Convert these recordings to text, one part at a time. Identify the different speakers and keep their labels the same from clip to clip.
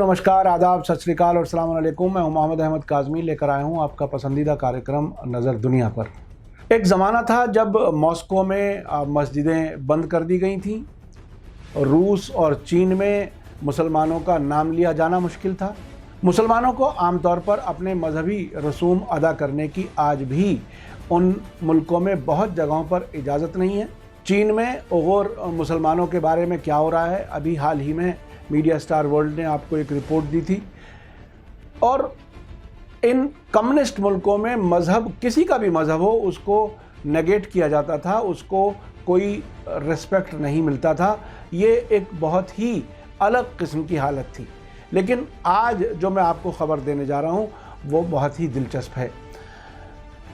Speaker 1: नमस्कार, आदाब, सत श्री अकाल और अस्सलाम वालेकुम। मैं हूं मोहम्मद अहमद काज़मी, लेकर आया हूं आपका पसंदीदा कार्यक्रम नज़र दुनिया पर। एक ज़माना था जब मॉस्को में मस्जिदें बंद कर दी गई थीं। रूस और चीन में मुसलमानों का नाम लिया जाना मुश्किल था। मुसलमानों को आमतौर पर अपने मजहबी रसूम अदा करने की आज भी उन मुल्कों में बहुत जगहों पर इजाज़त नहीं है। चीन में उइग़ुर मुसलमानों के बारे में क्या हो रहा है, अभी हाल ही में मीडिया स्टार वर्ल्ड ने आपको एक रिपोर्ट दी थी। और इन कम्युनिस्ट मुल्कों में मज़हब, किसी का भी मज़हब हो, उसको नेगेट किया जाता था, उसको कोई रिस्पेक्ट नहीं मिलता था। ये एक बहुत ही अलग किस्म की हालत थी। लेकिन आज जो मैं आपको ख़बर देने जा रहा हूँ वो बहुत ही दिलचस्प है।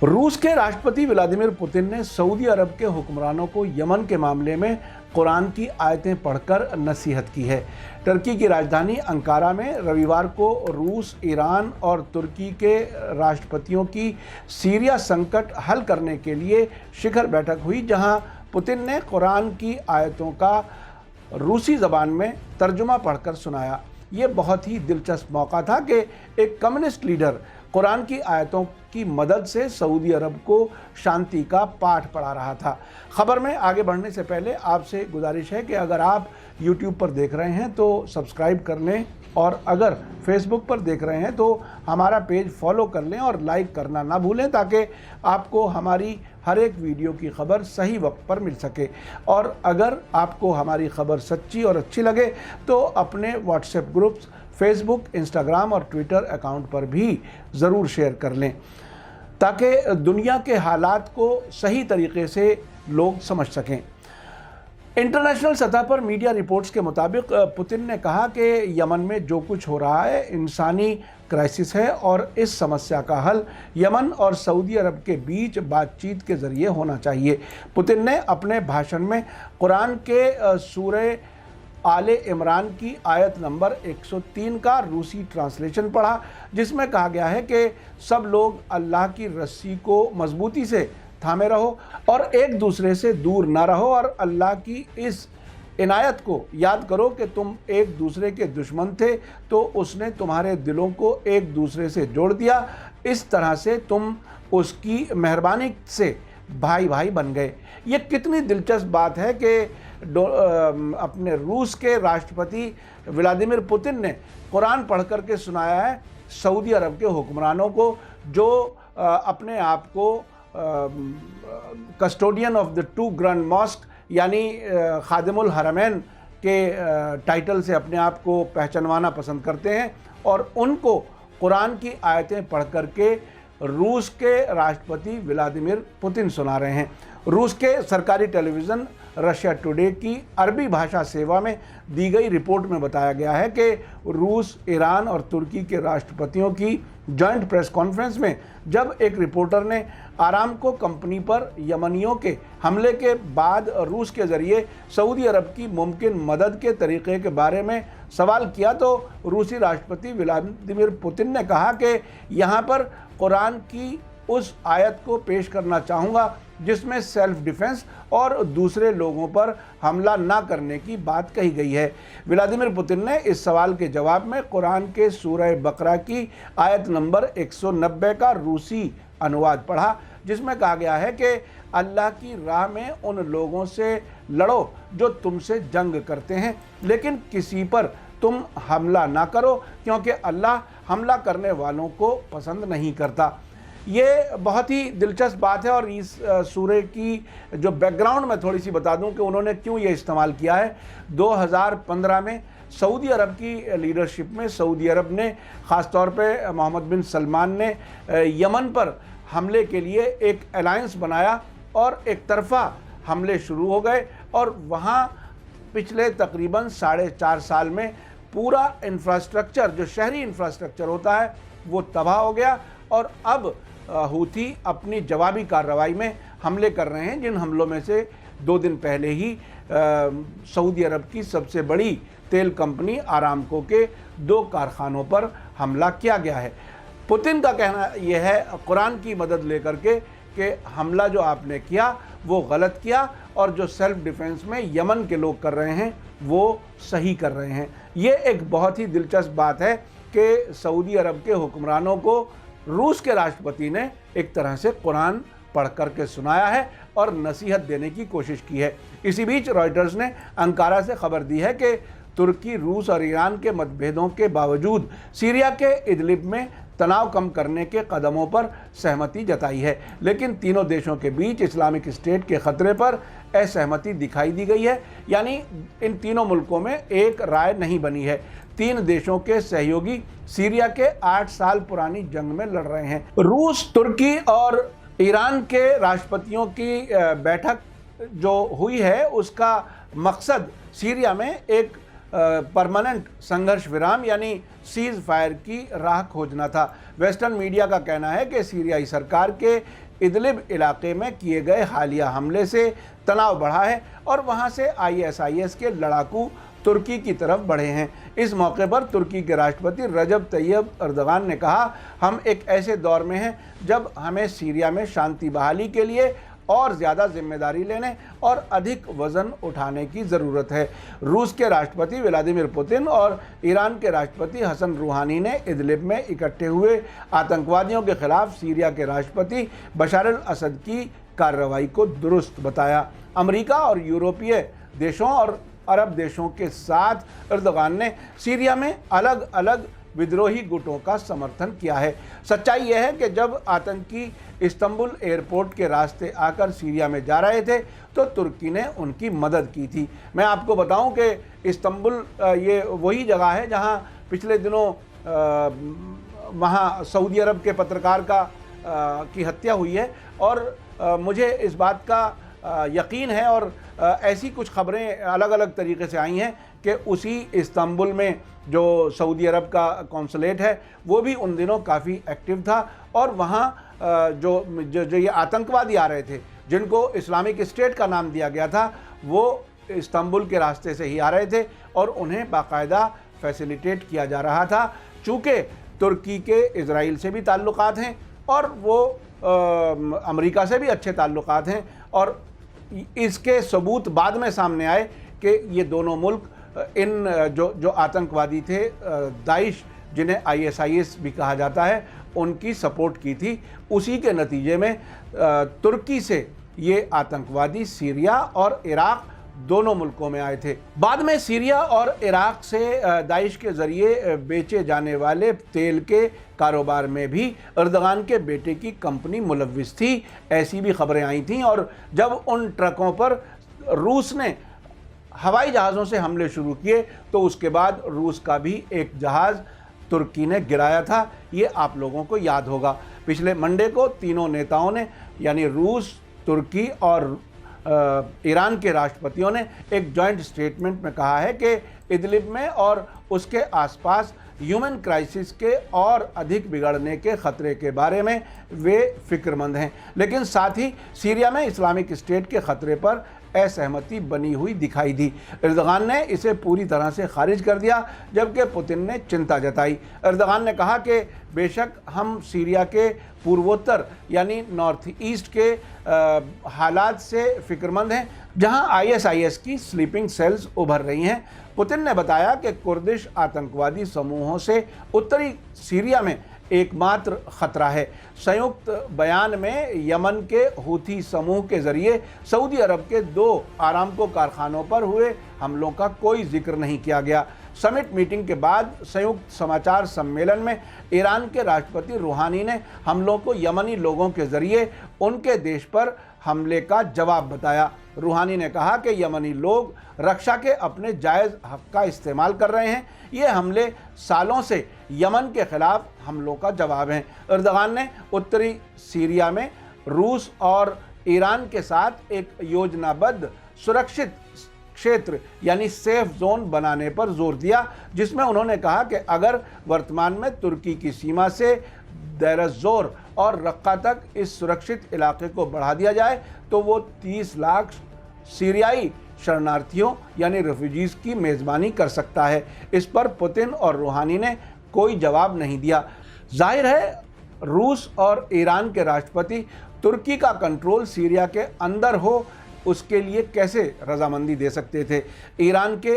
Speaker 1: रूस के राष्ट्रपति व्लादिमीर पुतिन ने सऊदी अरब के हुक्मरानों को यमन के मामले में कुरान की आयतें पढ़कर नसीहत की है। टर्की की राजधानी अंकारा में रविवार को रूस, ईरान और तुर्की के राष्ट्रपतियों की सीरिया संकट हल करने के लिए शिखर बैठक हुई, जहां पुतिन ने कुरान की आयतों का रूसी ज़बान में तर्जुमा पढ़कर सुनाया। ये बहुत ही दिलचस्प मौका था कि एक कम्युनिस्ट लीडर कुरान की आयतों की मदद से सऊदी अरब को शांति का पाठ पढ़ा रहा था। ख़बर में आगे बढ़ने से पहले आपसे गुजारिश है कि अगर आप YouTube पर देख रहे हैं तो सब्सक्राइब कर लें, और अगर Facebook पर देख रहे हैं तो हमारा पेज फॉलो कर लें और लाइक करना ना भूलें, ताकि आपको हमारी हर एक वीडियो की खबर सही वक्त पर मिल सके। और अगर आपको हमारी खबर सच्ची और अच्छी लगे तो अपने व्हाट्सएप ग्रुप्स, फेसबुक, इंस्टाग्राम और ट्विटर अकाउंट पर भी ज़रूर शेयर कर लें, ताकि दुनिया के हालात को सही तरीके से लोग समझ सकें। इंटरनेशनल सतह पर मीडिया रिपोर्ट्स के मुताबिक पुतिन ने कहा कि यमन में जो कुछ हो रहा है इंसानी क्राइसिस है और इस समस्या का हल यमन और सऊदी अरब के बीच बातचीत के ज़रिए होना चाहिए। पुतिन ने अपने भाषण में कुरान के सूरह आले इमरान की आयत नंबर 103 का रूसी ट्रांसलेशन पढ़ा, जिसमें कहा गया है कि सब लोग अल्लाह की रस्सी को मजबूती से थामे रहो और एक दूसरे से दूर ना रहो, और अल्लाह की इस इनायत को याद करो कि तुम एक दूसरे के दुश्मन थे तो उसने तुम्हारे दिलों को एक दूसरे से जोड़ दिया। इस तरह से तुम उसकी मेहरबानी से भाई भाई बन गए। ये कितनी दिलचस्प बात है कि अपने रूस के राष्ट्रपति व्लादिमीर पुतिन ने कुरान पढ़ कर के सुनाया है सऊदी अरब के हुक्मरानों को, जो अपने आप को custodian of the two grand mask यानी खादिमुल हरमैन के टाइटल से अपने आप को पहचानवाना पसंद करते हैं, और उनको कुरान की आयतें पढ़ कर के रूस के राष्ट्रपति व्लादिमीर पुतिन सुना रहे हैं। रूस के सरकारी टेलीविज़न रशिया टुडे की अरबी भाषा सेवा में दी गई रिपोर्ट में बताया गया है कि रूस, ईरान और तुर्की के राष्ट्रपतियों की जॉइंट प्रेस कॉन्फ्रेंस में जब एक रिपोर्टर ने आरामको कंपनी पर यमनियों के हमले के बाद रूस के ज़रिए सऊदी अरब की मुमकिन मदद के तरीक़े के बारे में सवाल किया, तो रूसी राष्ट्रपति व्लादिमीर पुतिन ने कहा कि यहाँ पर कुरान की उस आयत को पेश करना चाहूँगा जिसमें सेल्फ डिफेंस और दूसरे लोगों पर हमला ना करने की बात कही गई है। व्लादिमीर पुतिन ने इस सवाल के जवाब में कुरान के सूरह बकरा की आयत नंबर 190 का रूसी अनुवाद पढ़ा, जिसमें कहा गया है कि अल्लाह की राह में उन लोगों से लड़ो जो तुमसे जंग करते हैं, लेकिन किसी पर तुम हमला ना करो, क्योंकि अल्लाह हमला करने वालों को पसंद नहीं करता। ये बहुत ही दिलचस्प बात है। और इस सूरे की जो बैकग्राउंड मैं थोड़ी सी बता दूं कि उन्होंने क्यों ये इस्तेमाल किया है। 2015 में सऊदी अरब की लीडरशिप में सऊदी अरब ने, ख़ास तौर पे मोहम्मद बिन सलमान ने यमन पर हमले के लिए एक अलायंस बनाया और एक तरफ़ा हमले शुरू हो गए, और वहाँ पिछले तकरीबन 4.5 साल में पूरा इंफ्रास्ट्रक्चर, जो शहरी इंफ्रास्ट्रक्चर होता है, वो तबाह हो गया। और अब हूथी अपनी जवाबी कार्रवाई में हमले कर रहे हैं, जिन हमलों में से 2 दिन पहले ही सऊदी अरब की सबसे बड़ी तेल कंपनी आरामको के 2 कारखानों पर हमला किया गया है। पुतिन का कहना यह है कुरान की मदद लेकर के कि हमला जो आपने किया वो गलत किया, और जो सेल्फ डिफेंस में यमन के लोग कर रहे हैं वो सही कर रहे हैं। ये एक बहुत ही दिलचस्प बात है कि सऊदी अरब के हुक्मरानों को रूस के राष्ट्रपति ने एक तरह से कुरान पढ़ करके सुनाया है और नसीहत देने की कोशिश की है। इसी बीच रॉयटर्स ने अंकारा से खबर दी है कि तुर्की रूस और ईरान के मतभेदों के बावजूद सीरिया के इदलिब में तनाव कम करने के कदमों पर सहमति जताई है, लेकिन तीनों देशों के बीच इस्लामिक स्टेट के खतरे पर असहमति दिखाई दी गई है। यानी इन तीनों मुल्कों में एक राय नहीं बनी है। तीन देशों के सहयोगी सीरिया के 8 साल पुरानी जंग में लड़ रहे हैं। रूस, तुर्की और ईरान के राष्ट्रपतियों की बैठक जो हुई है उसका मकसद सीरिया में एक परमानेंट संघर्ष विराम यानी सीज फायर की राह खोजना था। वेस्टर्न मीडिया का कहना है कि सीरियाई सरकार के इदलिब इलाके में किए गए हालिया हमले से तनाव बढ़ा है और वहां से ISIS के लड़ाकू तुर्की की तरफ बढ़े हैं। इस मौके पर तुर्की के राष्ट्रपति रजब तैयब अर्दगान ने कहा, हम एक ऐसे दौर में हैं जब हमें सीरिया में शांति बहाली के लिए और ज़्यादा जिम्मेदारी लेने और अधिक वज़न उठाने की ज़रूरत है। रूस के राष्ट्रपति व्लादिमीर पुतिन और ईरान के राष्ट्रपति हसन रूहानी ने इदलिब में इकट्ठे हुए आतंकवादियों के खिलाफ सीरिया के राष्ट्रपति बशार अल असद की कार्रवाई को दुरुस्त बताया। अमेरिका और यूरोपीय देशों और अरब देशों के साथ अर्दगान ने सीरिया में अलग अलग विद्रोही गुटों का समर्थन किया है। सच्चाई यह है कि जब आतंकी इस्तांबुल एयरपोर्ट के रास्ते आकर सीरिया में जा रहे थे तो तुर्की ने उनकी मदद की थी। मैं आपको बताऊं कि इस्तांबुल ये वही जगह है जहां पिछले दिनों वहां सऊदी अरब के पत्रकार की हत्या हुई है और मुझे इस बात का यकीन है और ऐसी कुछ खबरें अलग अलग तरीके से आई हैं कि उसी इस्तांबुल में जो सऊदी अरब का कौंसलेट है वो भी उन दिनों काफ़ी एक्टिव था और वहाँ जो ये आतंकवादी आ रहे थे जिनको इस्लामिक स्टेट का नाम दिया गया था वो इस्तांबुल के रास्ते से ही आ रहे थे और उन्हें बाकायदा फैसिलिटेट किया जा रहा था। चूँकि तुर्की के इजराइल से भी ताल्लुकात हैं और वो अमेरिका से भी अच्छे ताल्लुकात हैं और इसके सबूत बाद में सामने आए कि ये दोनों मुल्क इन जो आतंकवादी थे दाइश जिन्हें ISIS भी कहा जाता है उनकी सपोर्ट की थी। उसी के नतीजे में तुर्की से ये आतंकवादी सीरिया और इराक दोनों मुल्कों में आए थे। बाद में सीरिया और इराक से दाइश के ज़रिए बेचे जाने वाले तेल के कारोबार में भी अर्दगान के बेटे की कंपनी मुलव्विस थी, ऐसी भी खबरें आई थीं। और जब उन ट्रकों पर रूस ने हवाई जहाज़ों से हमले शुरू किए तो उसके बाद रूस का भी एक जहाज़ तुर्की ने गिराया था, ये आप लोगों को याद होगा। पिछले मंडे को तीनों नेताओं ने यानी रूस, तुर्की और ईरान के राष्ट्रपतियों ने एक जॉइंट स्टेटमेंट में कहा है कि इदलिब में और उसके आसपास ह्यूमन क्राइसिस के और अधिक बिगड़ने के ख़तरे के बारे में वे फिक्रमंद हैं, लेकिन साथ ही सीरिया में इस्लामिक स्टेट के ख़तरे पर असहमति बनी हुई दिखाई दी। अर्दगान ने इसे पूरी तरह से खारिज कर दिया जबकि पुतिन ने चिंता जताई। अर्दगान ने कहा कि बेशक हम सीरिया के पूर्वोत्तर यानी नॉर्थ ईस्ट के हालात से फिक्रमंद हैं जहां ISIS की स्लीपिंग सेल्स उभर रही हैं। पुतिन ने बताया कि कुर्दिश आतंकवादी समूहों से उत्तरी सीरिया में एकमात्र खतरा है। संयुक्त बयान में यमन के हूथी समूह के जरिए सऊदी अरब के 2 आरामको कारखानों पर हुए हमलों का कोई जिक्र नहीं किया गया। समिट मीटिंग के बाद संयुक्त समाचार सम्मेलन में ईरान के राष्ट्रपति रूहानी ने हमलों को यमनी लोगों के जरिए उनके देश पर हमले का जवाब बताया। रूहानी ने कहा कि यमनी लोग रक्षा के अपने जायज़ हक़ का इस्तेमाल कर रहे हैं। ये हमले सालों से यमन के खिलाफ हमलों का जवाब हैं। अर्दगान ने उत्तरी सीरिया में रूस और ईरान के साथ एक योजनाबद्ध सुरक्षित क्षेत्र यानी सेफ जोन बनाने पर जोर दिया, जिसमें उन्होंने कहा कि अगर वर्तमान में तुर्की की सीमा से देर जोर और रक्का तक इस सुरक्षित इलाके को बढ़ा दिया जाए तो वो 30 लाख सीरियाई शरणार्थियों यानी रेफ्यूजीज़ की मेज़बानी कर सकता है। इस पर पुतिन और रूहानी ने कोई जवाब नहीं दिया। जाहिर है रूस और ईरान के राष्ट्रपति तुर्की का कंट्रोल सीरिया के अंदर हो उसके लिए कैसे रजामंदी दे सकते थे। ईरान के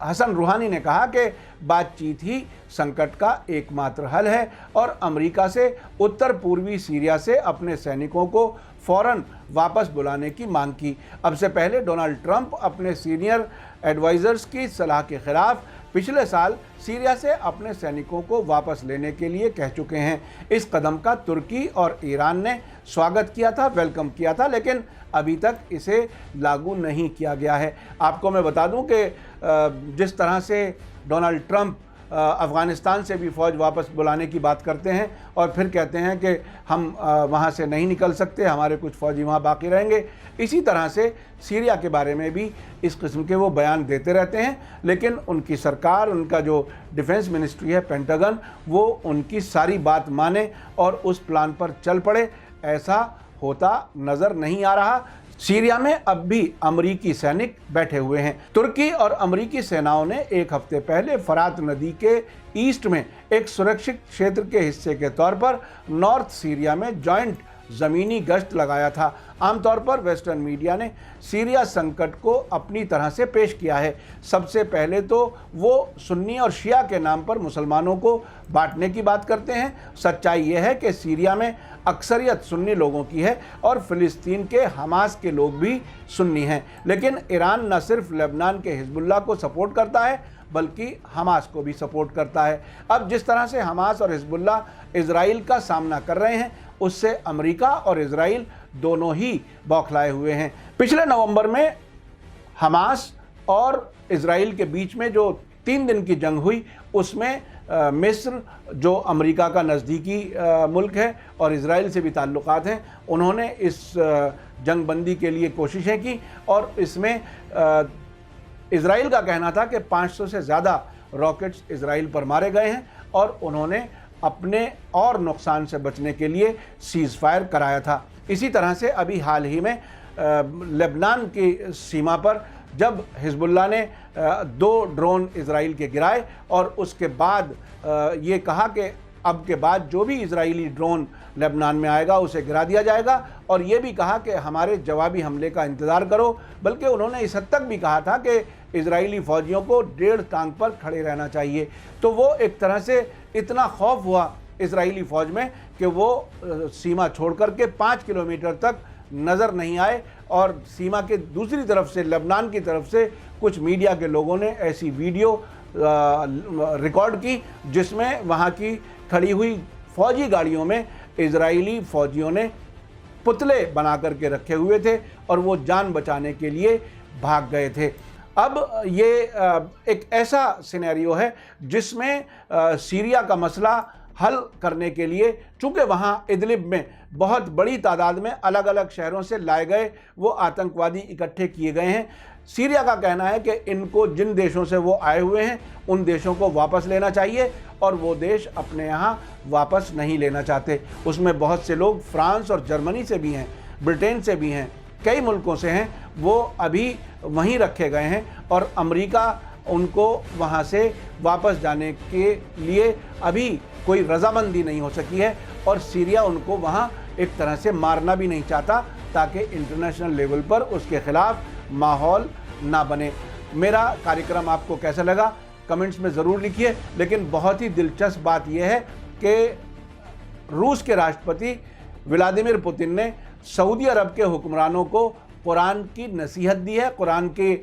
Speaker 1: हसन रूहानी ने कहा कि बातचीत ही संकट का एकमात्र हल है और अमेरिका से उत्तर पूर्वी सीरिया से अपने सैनिकों को फ़ौरन वापस बुलाने की मांग की। अब से पहले डोनाल्ड ट्रंप अपने सीनियर एडवाइज़र्स की सलाह के खिलाफ पिछले साल सीरिया से अपने सैनिकों को वापस लेने के लिए कह चुके हैं। इस कदम का तुर्की और ईरान ने स्वागत किया था, वेलकम किया था, लेकिन अभी तक इसे लागू नहीं किया गया है। आपको मैं बता दूं कि जिस तरह से डोनाल्ड ट्रंप अफ़गानिस्तान से भी फ़ौज वापस बुलाने की बात करते हैं और फिर कहते हैं कि हम वहाँ से नहीं निकल सकते, हमारे कुछ फ़ौजी वहाँ बाकी रहेंगे, इसी तरह से सीरिया के बारे में भी इस किस्म के वो बयान देते रहते हैं। लेकिन उनकी सरकार, उनका जो डिफेंस मिनिस्ट्री है, पेंटागन, वो उनकी सारी बात माने और उस प्लान पर चल पड़े, ऐसा होता नज़र नहीं आ रहा। सीरिया में अब भी अमरीकी सैनिक बैठे हुए हैं। तुर्की और अमरीकी सेनाओं ने एक हफ्ते पहले फरात नदी के ईस्ट में एक सुरक्षित क्षेत्र के हिस्से के तौर पर नॉर्थ सीरिया में जॉइंट ज़मीनी गश्त लगाया था। आमतौर पर वेस्टर्न मीडिया ने सीरिया संकट को अपनी तरह से पेश किया है। सबसे पहले तो वो सुन्नी और शिया के नाम पर मुसलमानों को बांटने की बात करते हैं। सच्चाई ये है कि सीरिया में अक्सरियत सुन्नी लोगों की है और फ़िलिस्तीन के हमास के लोग भी सुन्नी हैं। लेकिन ईरान न सिर्फ लेबनान के हिजबुल्लाह को सपोर्ट करता है बल्कि हमास को भी सपोर्ट करता है। अब जिस तरह से हमास और हिजबुल्लाह इजराइल का सामना कर रहे हैं, उससे अमेरिका और इजराइल दोनों ही बौखलाए हुए हैं। पिछले नवंबर में हमास और इजराइल के बीच में जो 3 दिन की जंग हुई, उसमें मिस्र, जो अमेरिका का नज़दीकी मुल्क है और इजराइल से भी ताल्लुकात हैं, उन्होंने इस जंगबंदी के लिए कोशिशें की और इसमें इजराइल का कहना था कि 500 से ज़्यादा रॉकेट्स इजराइल पर मारे गए हैं और उन्होंने अपने और नुकसान से बचने के लिए सीज़ फायर कराया था। इसी तरह से अभी हाल ही में लेबनान की सीमा पर जब हिजबुल्लाह ने 2 ड्रोन इजराइल के गिराए और उसके बाद ये कहा कि अब के बाद जो भी इजरायली ड्रोन लेबनान में आएगा उसे गिरा दिया जाएगा, और ये भी कहा कि हमारे जवाबी हमले का इंतज़ार करो। बल्कि उन्होंने इस हद तक भी कहा था कि इजरायली फ़ौजियों को 1.5 टांग पर खड़े रहना चाहिए। तो वो एक तरह से इतना खौफ हुआ इजरायली फ़ौज में कि वो सीमा छोड़ कर के 5 किलोमीटर तक नज़र नहीं आए। और सीमा के दूसरी तरफ से, लेबनान की तरफ से, कुछ मीडिया के लोगों ने ऐसी वीडियो रिकॉर्ड की जिसमें वहाँ की खड़ी हुई फ़ौजी गाड़ियों में इजरायली फ़ौजियों ने पुतले बना करके रखे हुए थे और वो जान बचाने के लिए भाग गए थे। अब ये एक ऐसा सिनेरियो है जिसमें सीरिया का मसला हल करने के लिए, चूँकि वहाँ इदलिब में बहुत बड़ी तादाद में अलग अलग शहरों से लाए गए वो आतंकवादी इकट्ठे किए गए हैं। सीरिया का कहना है कि इनको जिन देशों से वो आए हुए हैं उन देशों को वापस लेना चाहिए और वो देश अपने यहाँ वापस नहीं लेना चाहते। उसमें बहुत से लोग फ्रांस और जर्मनी से भी हैं, ब्रिटेन से भी हैं, कई मुल्कों से हैं, वो अभी वहीं रखे गए हैं और अमेरिका उनको वहाँ से वापस जाने के लिए अभी कोई रजामंदी नहीं हो सकी है और सीरिया उनको वहाँ एक तरह से मारना भी नहीं चाहता ताकि इंटरनेशनल लेवल पर उसके ख़िलाफ़ माहौल ना बने। मेरा कार्यक्रम आपको कैसा लगा कमेंट्स में ज़रूर लिखिए। लेकिन बहुत ही दिलचस्प बात यह है कि रूस के राष्ट्रपति व्लादिमीर पुतिन ने सऊदी अरब के हुक्मरानों को कुरान की नसीहत दी है, कुरान के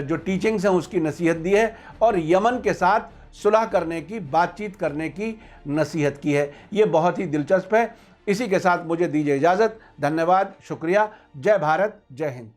Speaker 1: जो टीचिंग्स हैं उसकी नसीहत दी है और यमन के साथ सुलह करने की, बातचीत करने की नसीहत की है। ये बहुत ही दिलचस्प है। इसी के साथ मुझे दीजिए इजाज़त। धन्यवाद, शुक्रिया। जय भारत, जय हिंद।